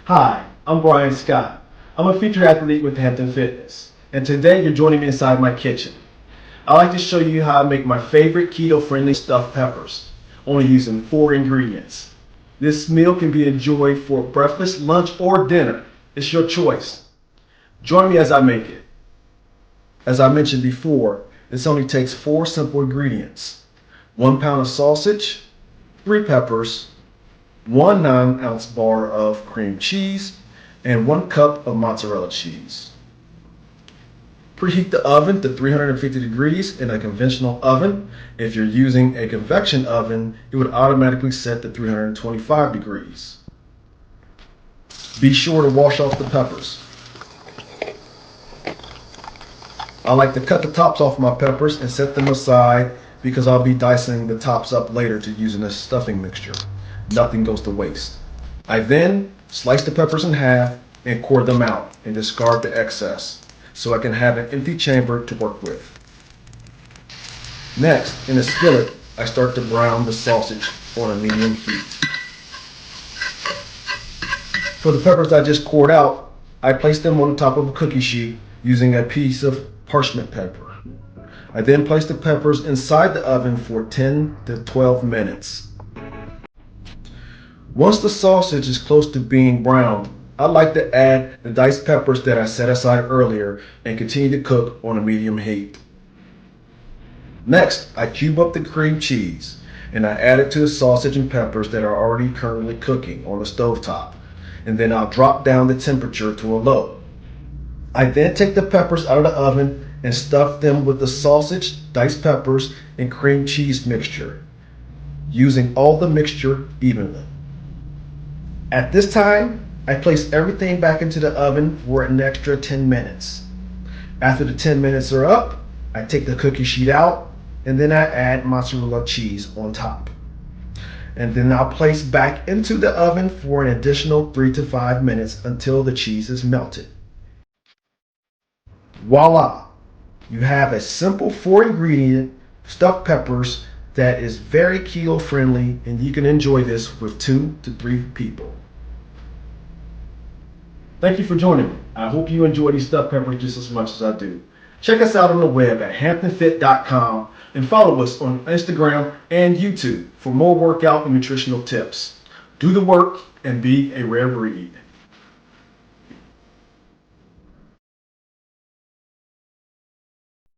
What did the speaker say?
Hi, I'm Brian Scott. I'm a featured athlete with Hampton Fitness, and today you're joining me inside my kitchen. I like to show you how I make my favorite keto-friendly stuffed peppers, only using 4 ingredients. This meal can be enjoyed for breakfast, lunch, or dinner. It's your choice. Join me as I make it. As I mentioned before, this only takes 4 simple ingredients: 1 pound of sausage, 3 peppers, 1 9-ounce bar of cream cheese, and 1 cup of mozzarella cheese. Preheat the oven to 350 degrees in a conventional oven. If you're using a convection oven, it would automatically set to 325 degrees. Be sure to wash off the peppers. I like to cut the tops off my peppers and set them aside because I'll be dicing the tops up later to use in a stuffing mixture. Nothing goes to waste. I then slice the peppers in half and core them out and discard the excess so I can have an empty chamber to work with. Next, in a skillet, I start to brown the sausage on a medium heat. For the peppers I just cored out, I place them on the top of a cookie sheet using a piece of parchment paper. I then place the peppers inside the oven for 10 to 12 minutes. Once the sausage is close to being browned, I like to add the diced peppers that I set aside earlier and continue to cook on a medium heat. Next, I cube up the cream cheese and I add it to the sausage and peppers that are already currently cooking on the stovetop, and then I'll drop down the temperature to a low. I then take the peppers out of the oven and stuff them with the sausage, diced peppers, and cream cheese mixture, using all the mixture evenly. At this time, I place everything back into the oven for an extra 10 minutes. After the 10 minutes are up, I take the cookie sheet out and then I add mozzarella cheese on top. And then I'll place back into the oven for an additional 3 to 5 minutes until the cheese is melted. Voila! You have a simple 4 ingredient stuffed peppers that is very keto friendly, and you can enjoy this with 2 to 3 people. Thank you for joining me. I hope you enjoy these stuffed peppers just as much as I do. Check us out on the web at hamptonfit.com and follow us on Instagram and YouTube for more workout and nutritional tips. Do the work and be a rare breed.